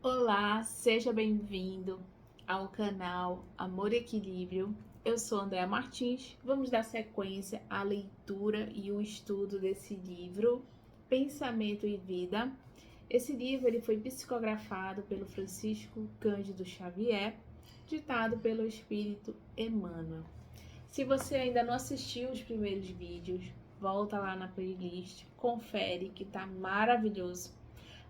Olá, seja bem-vindo ao canal Amor e Equilíbrio. Eu sou Andréa Martins. Vamos dar sequência à leitura e o estudo desse livro, Pensamento e Vida. Esse livro ele foi psicografado pelo Francisco Cândido Xavier, ditado pelo Espírito Emmanuel. Se você ainda não assistiu os primeiros vídeos, volta lá na playlist, confere que tá maravilhoso.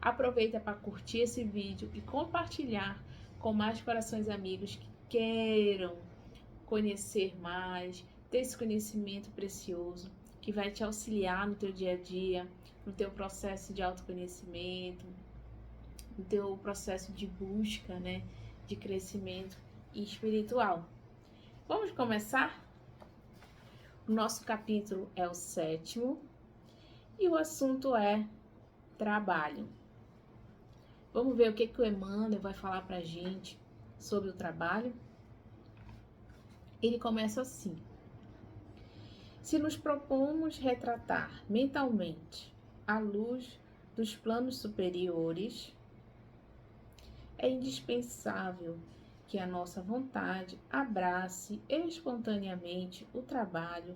Aproveita para curtir esse vídeo e compartilhar com mais corações amigos que queiram conhecer mais, ter esse conhecimento precioso que vai te auxiliar no teu dia a dia, no teu processo de autoconhecimento, no teu processo de busca, né, de crescimento espiritual. Vamos começar? O nosso capítulo é o 7º e o assunto é trabalho. Vamos ver o que o Emmanuel vai falar para a gente sobre o trabalho. Ele começa assim: se nos propomos retratar mentalmente à luz dos planos superiores, é indispensável que a nossa vontade abrace espontaneamente o trabalho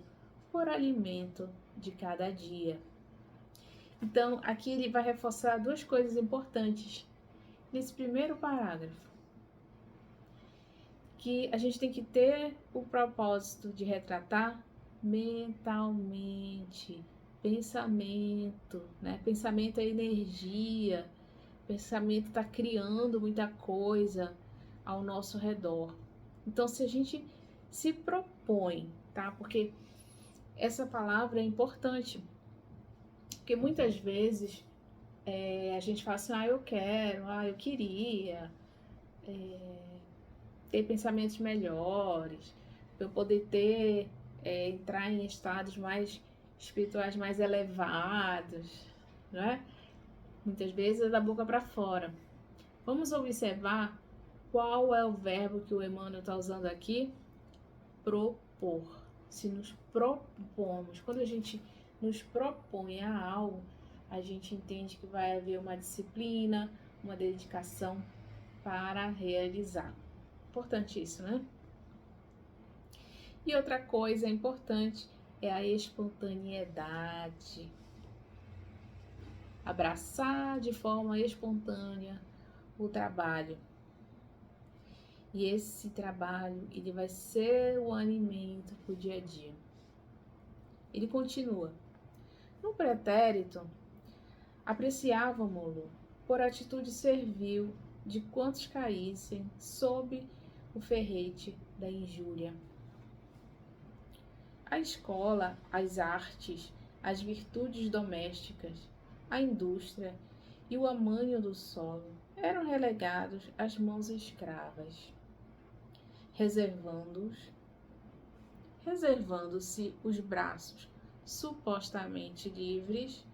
por alimento de cada dia. Então, aqui ele vai reforçar duas coisas importantes nesse primeiro parágrafo, que a gente tem que ter o propósito de retratar mentalmente, pensamento, né? Pensamento é energia, pensamento está criando muita coisa ao nosso redor. Então, se a gente se propõe, tá? Porque essa palavra é importante, porque muitas vezes a gente fala assim, eu quero, eu queria, ter pensamentos melhores, para eu poder entrar em estados mais espirituais mais elevados, né? Muitas vezes é da boca para fora. Vamos observar qual é o verbo que o Emmanuel está usando aqui? Propor. Se nos propomos, quando a gente nos propõe a algo, a gente entende que vai haver uma disciplina, uma dedicação para realizar. Importante isso, né? E outra coisa importante é a espontaneidade. Abraçar de forma espontânea o trabalho. E esse trabalho, ele vai ser o alimento para o dia a dia. Ele continua. No pretérito, apreciávamo-lo por atitude servil de quantos caíssem sob o ferrete da injúria. A escola, as artes, as virtudes domésticas, a indústria e o amanho do solo eram relegados às mãos escravas, reservando-se os braços supostamente livres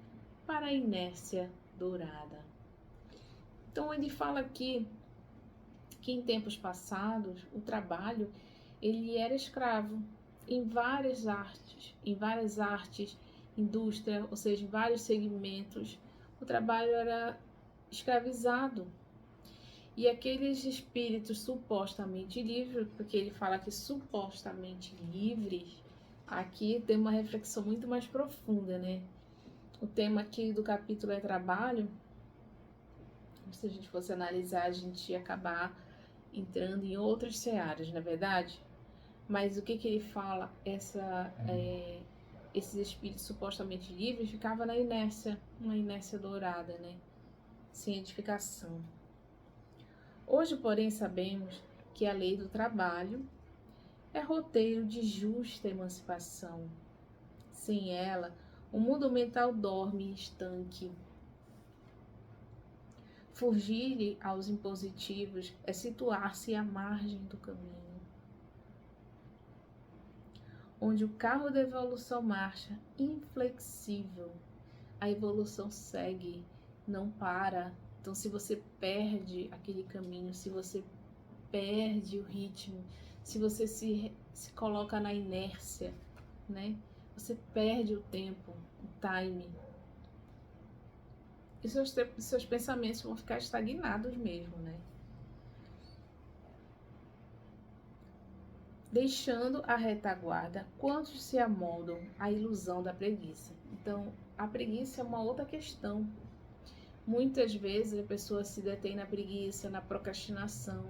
para a inércia dourada. Então ele fala aqui que em tempos passados o trabalho ele era escravo em várias artes, indústria, ou seja, em vários segmentos, o trabalho era escravizado. E aqueles espíritos supostamente livres, porque ele fala que supostamente livres, aqui tem uma reflexão muito mais profunda, né? O tema aqui do capítulo é trabalho. Se a gente fosse analisar, a gente ia acabar entrando em outras searas, na verdade. Mas o que ele fala? Esses espíritos supostamente livres ficavam na inércia, uma inércia dourada, né? Sem edificação. Hoje, porém, sabemos que a lei do trabalho é roteiro de justa emancipação. Sem ela, o mundo mental dorme estanque. Fugir aos impositivos é situar-se à margem do caminho, onde o carro da evolução marcha inflexível. A evolução segue, não para. Então, se você perde aquele caminho, se você perde o ritmo, se você se coloca na inércia, né? Você perde o tempo, o time. e seus pensamentos vão ficar estagnados mesmo, né? Deixando a retaguarda, quantos se amoldam à ilusão da preguiça? Então, a preguiça é uma outra questão. Muitas vezes a pessoa se detém na preguiça, na procrastinação,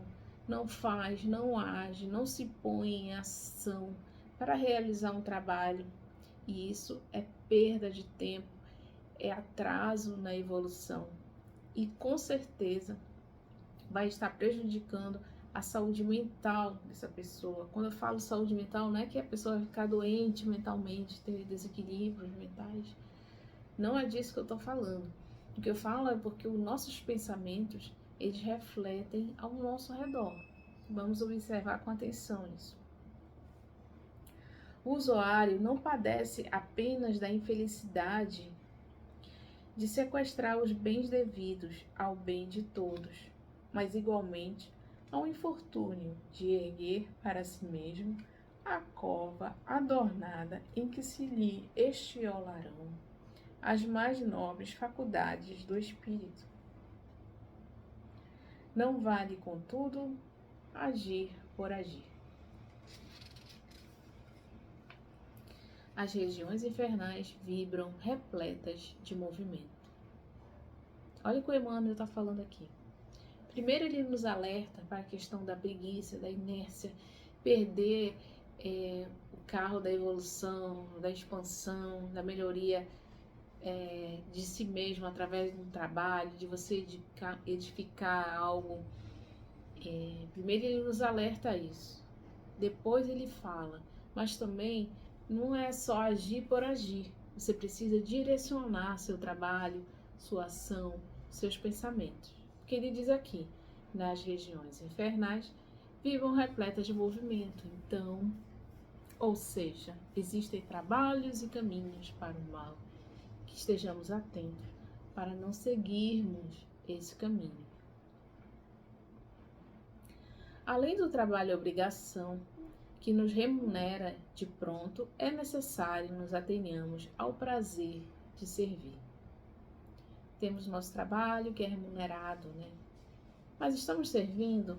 não faz, não age, não se põe em ação para realizar um trabalho. E isso é perda de tempo, é atraso na evolução. E com certeza vai estar prejudicando a saúde mental dessa pessoa. Quando eu falo saúde mental, não é que a pessoa vai ficar doente mentalmente, ter desequilíbrios mentais. Não é disso que eu estou falando. O que eu falo é porque os nossos pensamentos, eles refletem ao nosso redor. Vamos observar com atenção isso. O usuário não padece apenas da infelicidade de sequestrar os bens devidos ao bem de todos, mas igualmente ao infortúnio de erguer para si mesmo a cova adornada em que se lhe estiolarão as mais nobres faculdades do espírito. Não vale, contudo, agir por agir. As regiões infernais vibram repletas de movimento. Olha o que o Emmanuel está falando aqui. Primeiro ele nos alerta para a questão da preguiça, da inércia, perder o carro da evolução, da expansão, da melhoria de si mesmo através do trabalho, de você edificar algo. Primeiro ele nos alerta a isso. Depois ele fala, mas também não é só agir por agir. Você precisa direcionar seu trabalho, sua ação, seus pensamentos. Porque ele diz aqui, nas regiões infernais, vivam repletas de movimento. Então, ou seja, existem trabalhos e caminhos para o mal, que estejamos atentos para não seguirmos esse caminho. Além do trabalho e obrigação, que nos remunera de pronto, é necessário nos atenhamos ao prazer de servir. Temos nosso trabalho que é remunerado, né? Mas estamos servindo?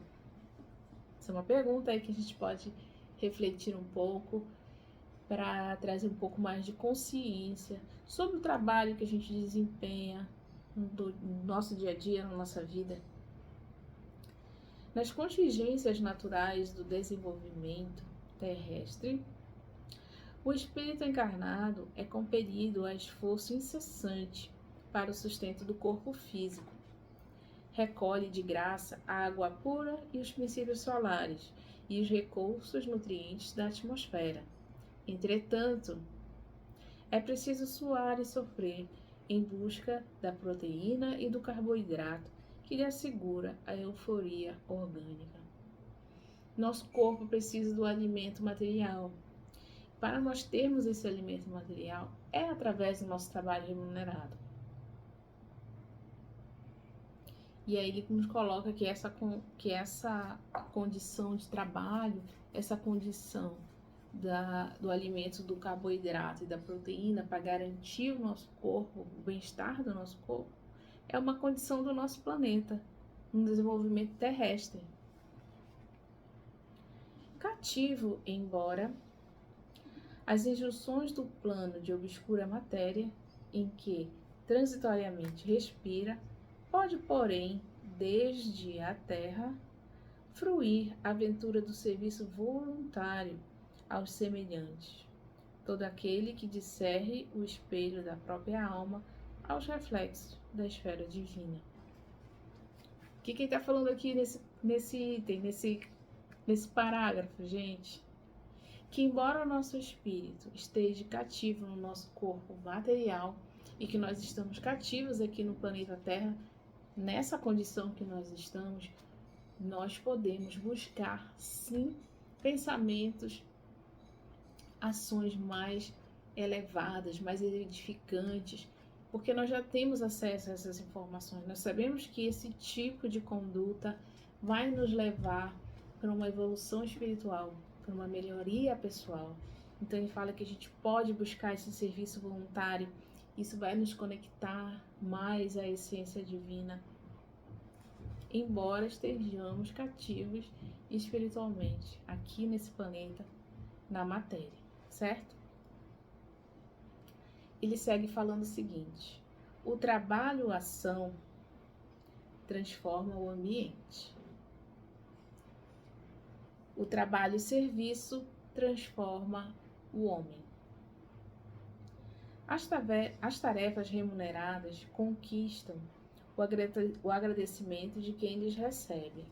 Essa é uma pergunta aí que a gente pode refletir um pouco para trazer um pouco mais de consciência sobre o trabalho que a gente desempenha no nosso dia a dia, na nossa vida. Nas contingências naturais do desenvolvimento terrestre, o espírito encarnado é compelido a esforço incessante para o sustento do corpo físico. Recolhe de graça a água pura e os princípios solares e os recursos nutrientes da atmosfera. Entretanto, é preciso suar e sofrer em busca da proteína e do carboidrato que lhe assegura a euforia orgânica. Nosso corpo precisa do alimento material. Para nós termos esse alimento material, é através do nosso trabalho remunerado. E aí ele nos coloca que essa condição de trabalho, essa condição do alimento, do carboidrato e da proteína para garantir o nosso corpo, o bem-estar do nosso corpo, é uma condição do nosso planeta, um desenvolvimento terrestre. Cativo, embora as injunções do plano de obscura matéria, em que transitoriamente respira, pode, porém, desde a terra, fruir a aventura do serviço voluntário aos semelhantes. Todo aquele que discerne o espelho da própria alma aos reflexos da esfera divina. O que ele está falando aqui nesse item, nesse parágrafo, gente? Que embora o nosso espírito esteja cativo no nosso corpo material e que nós estamos cativos aqui no planeta Terra, nessa condição que nós estamos, nós podemos buscar, sim, pensamentos, ações mais elevadas, mais edificantes, porque nós já temos acesso a essas informações. Nós sabemos que esse tipo de conduta vai nos levar para uma evolução espiritual, para uma melhoria pessoal. Então ele fala que a gente pode buscar esse serviço voluntário Isso vai nos conectar mais à essência divina, embora estejamos cativos espiritualmente aqui nesse planeta, na matéria, certo? Ele segue falando o seguinte: o trabalho-ação transforma o ambiente. O trabalho e serviço transforma o homem. As tarefas remuneradas conquistam o agradecimento de quem lhes recebe.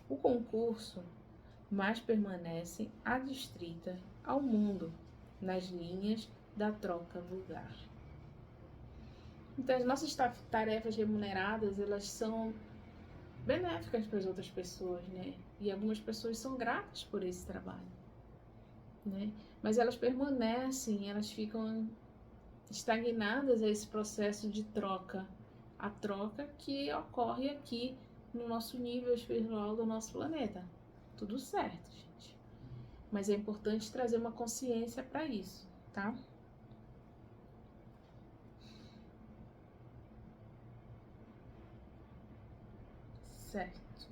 O concurso mais permanece adstrita ao mundo nas linhas da troca vulgar. Então, as nossas tarefas remuneradas, elas são benéficas para as outras pessoas, né? E algumas pessoas são gratas por esse trabalho, né? Mas elas permanecem, elas ficam estagnadas a esse processo de troca. A troca que ocorre aqui no nosso nível espiritual do nosso planeta. Tudo certo, gente. Mas é importante trazer uma consciência para isso, tá? Certo.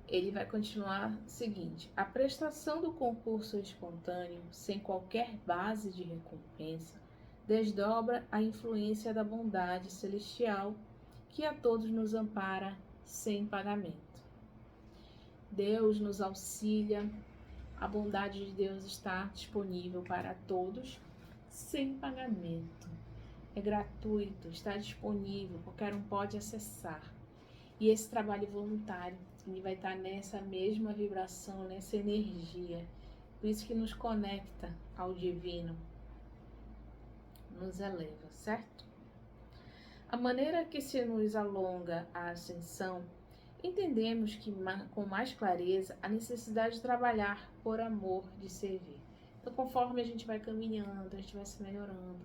Ele vai continuar o seguinte: a prestação do concurso espontâneo, sem qualquer base de recompensa, desdobra a influência da bondade celestial que a todos nos ampara sem pagamento. Deus nos auxilia, a bondade de Deus está disponível para todos sem pagamento. É gratuito, está disponível, qualquer um pode acessar. E esse trabalho voluntário, ele vai estar nessa mesma vibração, nessa energia. Por isso que nos conecta ao divino, nos eleva, certo? A maneira que se nos alonga a ascensão, entendemos que com mais clareza a necessidade de trabalhar por amor de servir. Então, conforme a gente vai caminhando, a gente vai se melhorando,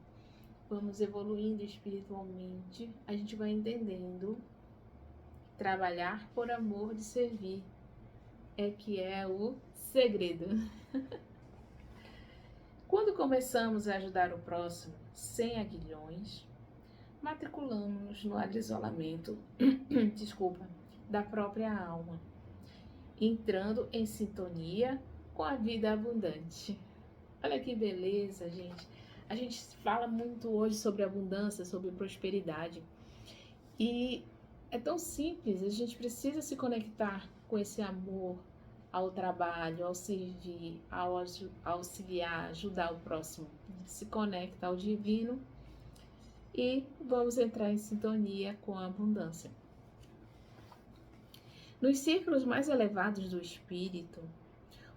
vamos evoluindo espiritualmente, a gente vai entendendo trabalhar por amor de servir é que é o segredo. Quando começamos a ajudar o próximo sem aguilhões, matriculamos-nos no isolamento, da própria alma, entrando em sintonia com a vida abundante. Olha que beleza, gente. A gente fala muito hoje sobre abundância, sobre prosperidade. E é tão simples, a gente precisa se conectar com esse amor ao trabalho, ao servir, ao auxiliar, ajudar o próximo. Se conecta ao divino e vamos entrar em sintonia com a abundância. Nos círculos mais elevados do espírito,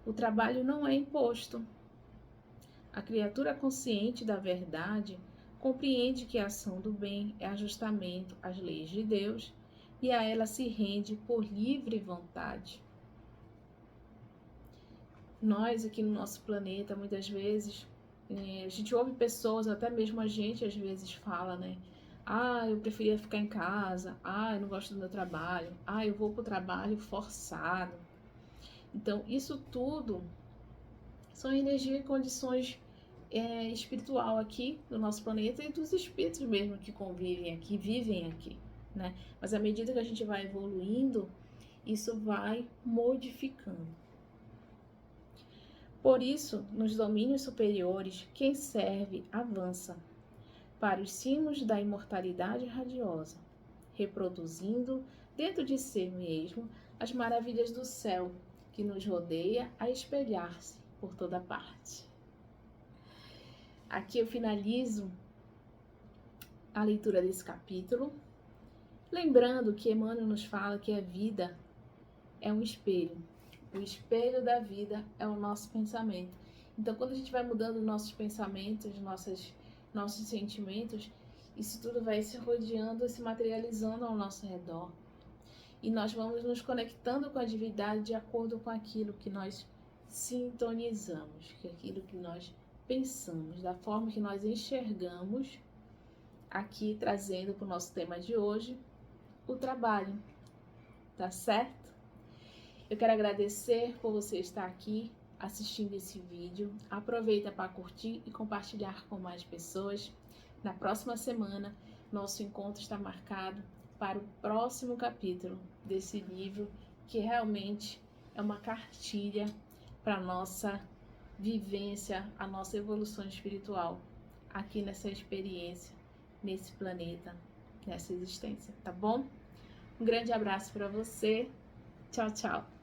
o trabalho não é imposto. A criatura consciente da verdade compreende que a ação do bem é ajustamento às leis de Deus e a ela se rende por livre vontade. Nós aqui no nosso planeta, muitas vezes, a gente ouve pessoas, até mesmo a gente às vezes fala, né? Ah, eu preferia ficar em casa. Ah, eu não gosto do meu trabalho. Ah, eu vou para o trabalho forçado. Então, isso tudo são energia e condições espiritual aqui no nosso planeta e dos espíritos mesmo que convivem aqui, vivem aqui, né? Mas à medida que a gente vai evoluindo, isso vai modificando. Por isso, nos domínios superiores, quem serve avança para os cimos da imortalidade radiosa, reproduzindo dentro de si mesmo as maravilhas do céu que nos rodeia a espelhar-se por toda parte. Aqui eu finalizo a leitura desse capítulo, lembrando que Emmanuel nos fala que a vida é um espelho. O espelho da vida é o nosso pensamento. Então, quando a gente vai mudando nossos pensamentos, nossos sentimentos, isso tudo vai se rodeando e se materializando ao nosso redor. E nós vamos nos conectando com a divindade de acordo com aquilo que nós sintonizamos, que é aquilo que nós pensamos, da forma que nós enxergamos, aqui trazendo para o nosso tema de hoje, o trabalho. Tá certo? Eu quero agradecer por você estar aqui assistindo esse vídeo. Aproveita para curtir e compartilhar com mais pessoas. Na próxima semana, nosso encontro está marcado para o próximo capítulo desse livro, que realmente é uma cartilha para a nossa vivência, a nossa evolução espiritual aqui nessa experiência, nesse planeta, nessa existência, tá bom? Um grande abraço para você. Tchau, tchau.